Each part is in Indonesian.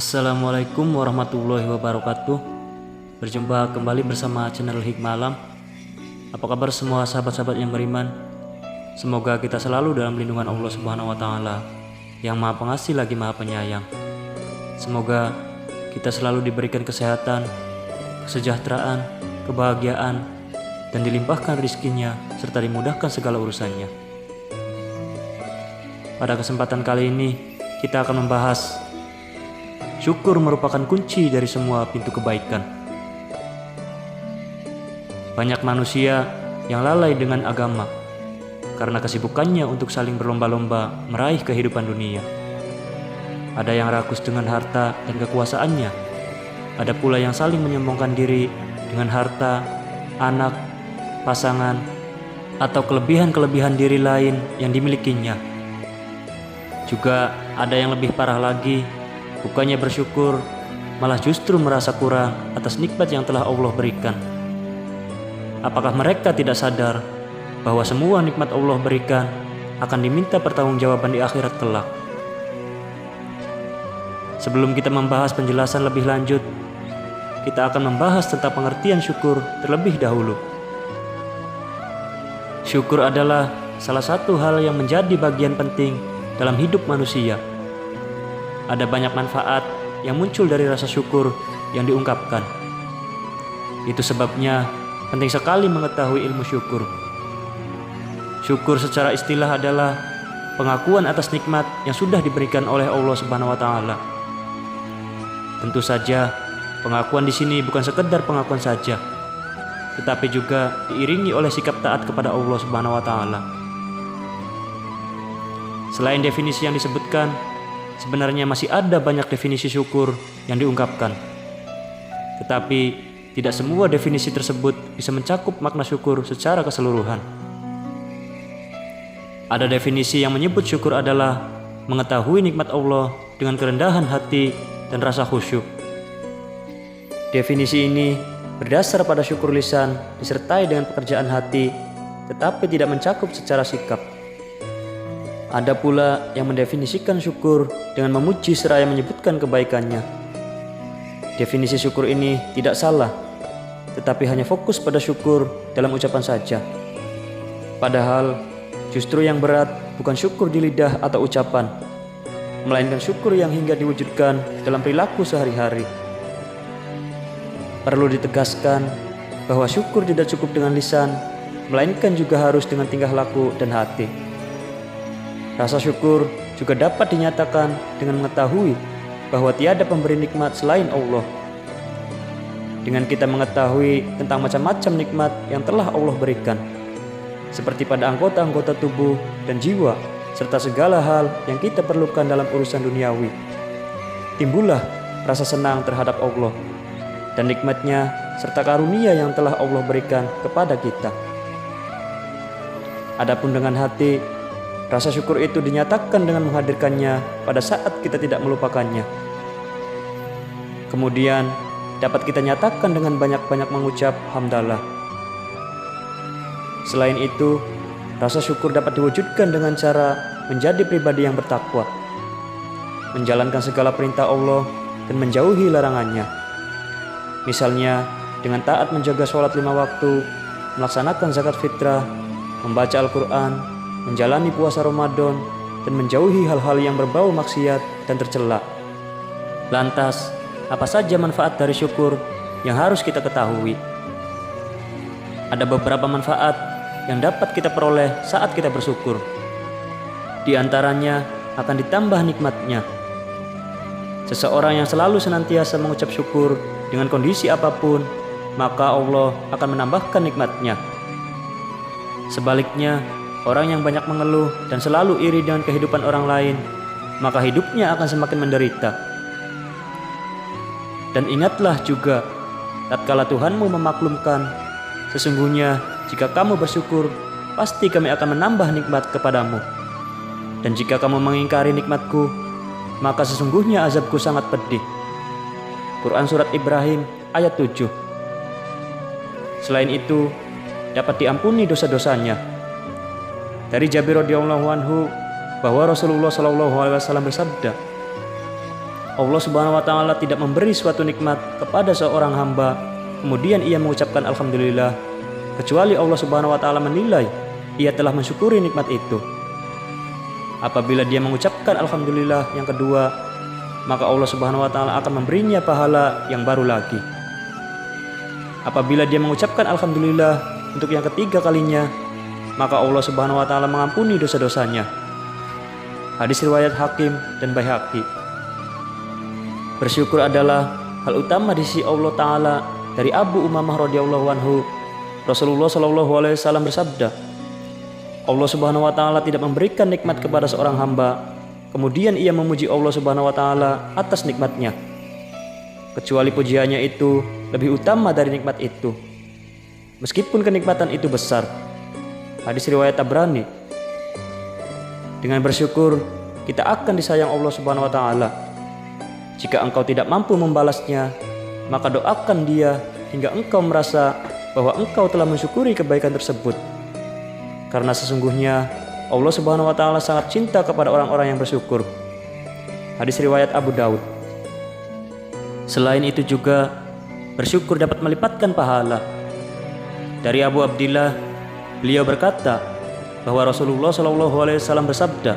Assalamualaikum warahmatullahi wabarakatuh. Berjumpa kembali bersama channel Hikmah Alam. Apa kabar semua sahabat-sahabat yang beriman? Semoga kita selalu dalam lindungan Allah Subhanahu wa taala yang Maha Pengasih lagi Maha Penyayang. Semoga kita selalu diberikan kesehatan, kesejahteraan, kebahagiaan, dan dilimpahkan rizkinya serta dimudahkan segala urusannya. Pada kesempatan kali ini kita akan membahas syukur merupakan kunci dari semua pintu kebaikan. Banyak manusia yang lalai dengan agama karena kesibukannya untuk saling berlomba-lomba meraih kehidupan dunia. Ada yang rakus dengan harta dan kekuasaannya. Ada pula yang saling menyombongkan diri dengan harta, anak, pasangan, atau kelebihan-kelebihan diri lain yang dimilikinya. Juga ada yang lebih parah lagi, bukannya bersyukur, malah justru merasa kurang atas nikmat yang telah Allah berikan. Apakah mereka tidak sadar bahwa semua nikmat Allah berikan akan diminta pertanggungjawaban di akhirat kelak? Sebelum kita membahas penjelasan lebih lanjut, kita akan membahas tentang pengertian syukur terlebih dahulu. Syukur adalah salah satu hal yang menjadi bagian penting dalam hidup manusia. Ada banyak manfaat yang muncul dari rasa syukur yang diungkapkan. Itu sebabnya penting sekali mengetahui ilmu syukur. Syukur secara istilah adalah pengakuan atas nikmat yang sudah diberikan oleh Allah Subhanahu wa taala. Tentu saja, pengakuan di sini bukan sekedar pengakuan saja, tetapi juga diiringi oleh sikap taat kepada Allah Subhanahu wa taala. Selain definisi yang disebutkan, sebenarnya masih ada banyak definisi syukur yang diungkapkan. Tetapi tidak semua definisi tersebut bisa mencakup makna syukur secara keseluruhan. Ada definisi yang menyebut syukur adalah mengetahui nikmat Allah dengan kerendahan hati dan rasa khusyuk. Definisi ini berdasar pada syukur lisan disertai dengan pekerjaan hati, tetapi tidak mencakup secara sikap. Ada pula yang mendefinisikan syukur dengan memuji seraya menyebutkan kebaikannya. Definisi syukur ini tidak salah, tetapi hanya fokus pada syukur dalam ucapan saja. Padahal justru yang berat bukan syukur di lidah atau ucapan, melainkan syukur yang hingga diwujudkan dalam perilaku sehari-hari. Perlu ditegaskan bahwa syukur tidak cukup dengan lisan, melainkan juga harus dengan tingkah laku dan hati. Rasa syukur juga dapat dinyatakan dengan mengetahui bahwa tiada pemberi nikmat selain Allah. Dengan kita mengetahui tentang macam-macam nikmat yang telah Allah berikan, seperti pada anggota-anggota tubuh dan jiwa, serta segala hal yang kita perlukan dalam urusan duniawi, timbullah rasa senang terhadap Allah dan nikmatnya serta karunia yang telah Allah berikan kepada kita. Adapun dengan hati, rasa syukur itu dinyatakan dengan menghadirkannya pada saat kita tidak melupakannya. Kemudian dapat kita nyatakan dengan banyak-banyak mengucap hamdalah. Selain itu, rasa syukur dapat diwujudkan dengan cara menjadi pribadi yang bertakwa, menjalankan segala perintah Allah dan menjauhi larangannya. Misalnya dengan taat menjaga sholat 5 waktu, melaksanakan zakat fitrah, membaca Al-Quran, menjalani puasa Ramadan, dan menjauhi hal-hal yang berbau maksiat dan tercela. Lantas, apa saja manfaat dari syukur yang harus kita ketahui? Ada beberapa manfaat yang dapat kita peroleh saat kita bersyukur. Di antaranya akan ditambah nikmatnya. Seseorang yang selalu senantiasa mengucap syukur dengan kondisi apapun, maka Allah akan menambahkan nikmatnya. Sebaliknya, orang yang banyak mengeluh dan selalu iri dengan kehidupan orang lain, maka hidupnya akan semakin menderita. Dan ingatlah juga, tatkala Tuhanmu memaklumkan, sesungguhnya jika kamu bersyukur, pasti kami akan menambah nikmat kepadamu. Dan jika kamu mengingkari nikmatku, maka sesungguhnya azabku sangat pedih. Quran Surat Ibrahim ayat 7. Selain itu, dapat diampuni dosa-dosanya. Dari Jabir radhiyallahu anhu bahwa Rasulullah SAW bersabda, Allah Subhanahu wa taala tidak memberi suatu nikmat kepada seorang hamba kemudian ia mengucapkan alhamdulillah, kecuali Allah Subhanahu wa taala menilai ia telah mensyukuri nikmat itu. Apabila dia mengucapkan alhamdulillah yang kedua, maka Allah Subhanahu wa taala akan memberinya pahala yang baru lagi. Apabila dia mengucapkan alhamdulillah untuk yang ketiga kalinya, maka Allah Subhanahu wa taala mengampuni dosa-dosanya. Hadis riwayat Hakim dan Baihaqi. Bersyukur adalah hal utama di sisi Allah taala. Dari Abu Umamah radhiyallahu anhu, Rasulullah shallallahu alaihi wasallam bersabda, Allah Subhanahu wa taala tidak memberikan nikmat kepada seorang hamba kemudian ia memuji Allah Subhanahu wa taala atas nikmatnya, kecuali pujiannya itu lebih utama dari nikmat itu, meskipun kenikmatan itu besar. Hadis riwayat Tabrani. Dengan bersyukur kita akan disayang Allah Subhanahu wa taala. Jika engkau tidak mampu membalasnya, maka doakan dia hingga engkau merasa bahwa engkau telah mensyukuri kebaikan tersebut. Karena sesungguhnya Allah Subhanahu wa taala sangat cinta kepada orang-orang yang bersyukur. Hadis riwayat Abu Daud. Selain itu juga bersyukur dapat melipatkan pahala. Dari Abu Abdillah, beliau berkata bahwa Rasulullah Shallallahu alaihi wasallam bersabda,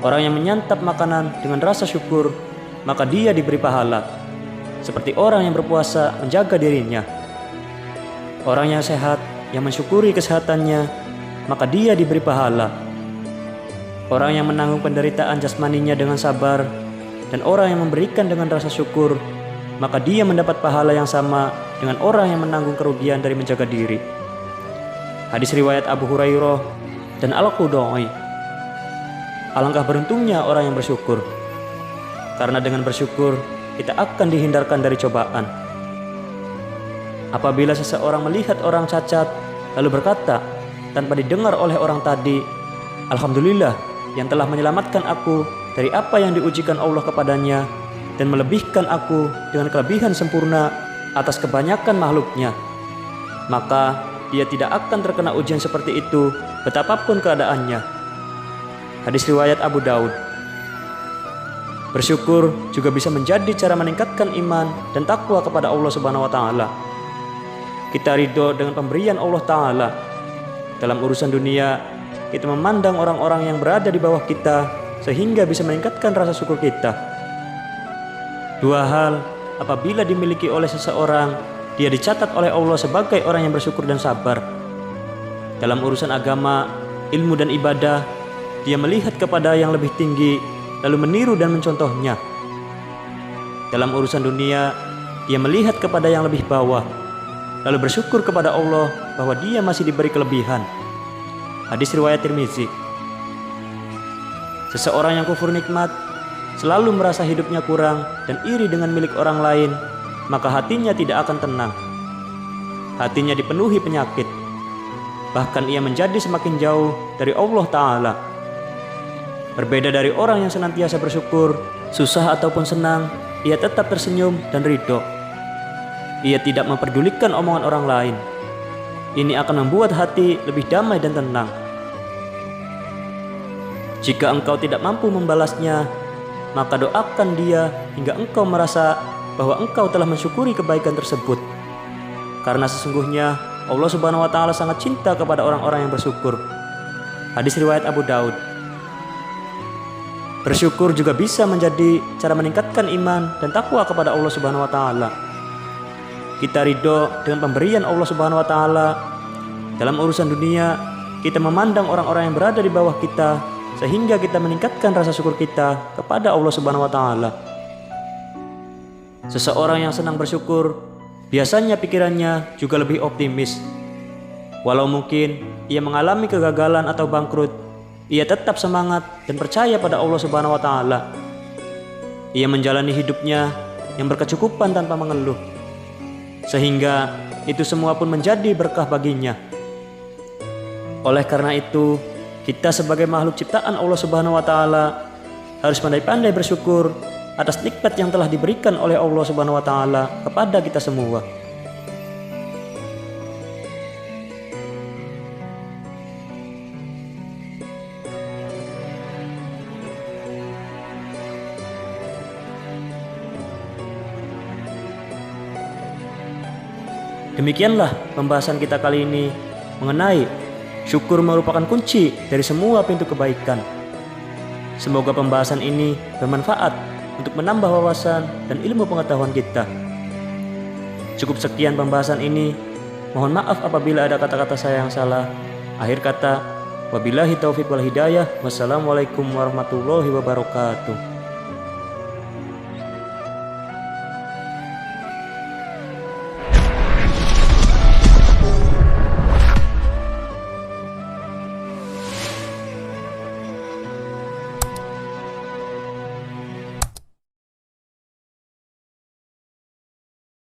orang yang menyantap makanan dengan rasa syukur, maka dia diberi pahala seperti orang yang berpuasa menjaga dirinya. Orang yang sehat, yang mensyukuri kesehatannya, maka dia diberi pahala. Orang yang menanggung penderitaan jasmaninya dengan sabar, dan orang yang memberikan dengan rasa syukur, maka dia mendapat pahala yang sama dengan orang yang menanggung kerugian dari menjaga diri. Hadis riwayat Abu Hurairah dan Al-Khudai. Alangkah beruntungnya orang yang bersyukur, karena dengan bersyukur kita akan dihindarkan dari cobaan. Apabila seseorang melihat orang cacat lalu berkata tanpa didengar oleh orang tadi, alhamdulillah yang telah menyelamatkan aku dari apa yang diujikan Allah kepadanya dan melebihkan aku dengan kelebihan sempurna atas kebanyakan makhluknya, maka dia tidak akan terkena ujian seperti itu betapapun keadaannya. Hadis riwayat Abu Daud. Bersyukur juga bisa menjadi cara meningkatkan iman dan takwa kepada Allah Subhanahu wa taala. Kita ridho dengan pemberian Allah taala. Dalam urusan dunia, kita memandang orang-orang yang berada di bawah kita sehingga bisa meningkatkan rasa syukur kita. Dua hal apabila dimiliki oleh seseorang, dia dicatat oleh Allah sebagai orang yang bersyukur dan sabar. Dalam urusan agama, ilmu dan ibadah, dia melihat kepada yang lebih tinggi lalu meniru dan mencontohnya. Dalam urusan dunia, dia melihat kepada yang lebih bawah, lalu bersyukur kepada Allah bahwa dia masih diberi kelebihan. Hadis riwayat Tirmizi. Seseorang yang kufur nikmat, selalu merasa hidupnya kurang dan iri dengan milik orang lain, maka hatinya tidak akan tenang. Hatinya dipenuhi penyakit, bahkan ia menjadi semakin jauh dari Allah Ta'ala. Berbeda dari orang yang senantiasa bersyukur, susah ataupun senang, ia tetap tersenyum dan ridho. Ia tidak memperdulikan omongan orang lain. Ini akan membuat hati lebih damai dan tenang. Jika engkau tidak mampu membalasnya, maka doakan dia hingga engkau merasa bahwa engkau telah mensyukuri kebaikan tersebut. Karena sesungguhnya Allah Subhanahu wa taala sangat cinta kepada orang-orang yang bersyukur. Hadis riwayat Abu Daud. Bersyukur juga bisa menjadi cara meningkatkan iman dan takwa kepada Allah Subhanahu wa taala. Kita ridho dengan pemberian Allah Subhanahu wa taala. Dalam urusan dunia, kita memandang orang-orang yang berada di bawah kita sehingga kita meningkatkan rasa syukur kita kepada Allah Subhanahu wa taala. Seseorang yang senang bersyukur, biasanya pikirannya juga lebih optimis. Walau mungkin ia mengalami kegagalan atau bangkrut, ia tetap semangat dan percaya pada Allah Subhanahu wa taala. Ia menjalani hidupnya yang berkecukupan tanpa mengeluh, sehingga itu semua pun menjadi berkah baginya. Oleh karena itu, kita sebagai makhluk ciptaan Allah Subhanahu wa taala harus pandai-pandai bersyukur atas nikmat yang telah diberikan oleh Allah Subhanahu wa taala kepada kita semua. Demikianlah pembahasan kita kali ini mengenai syukur merupakan kunci dari semua pintu kebaikan. Semoga pembahasan ini bermanfaat untuk menambah wawasan dan ilmu pengetahuan kita. Cukup sekian pembahasan ini. Mohon maaf apabila ada kata-kata saya yang salah. Akhir kata, wabillahi taufiq wal hidayah. Wassalamualaikum warahmatullahi wabarakatuh.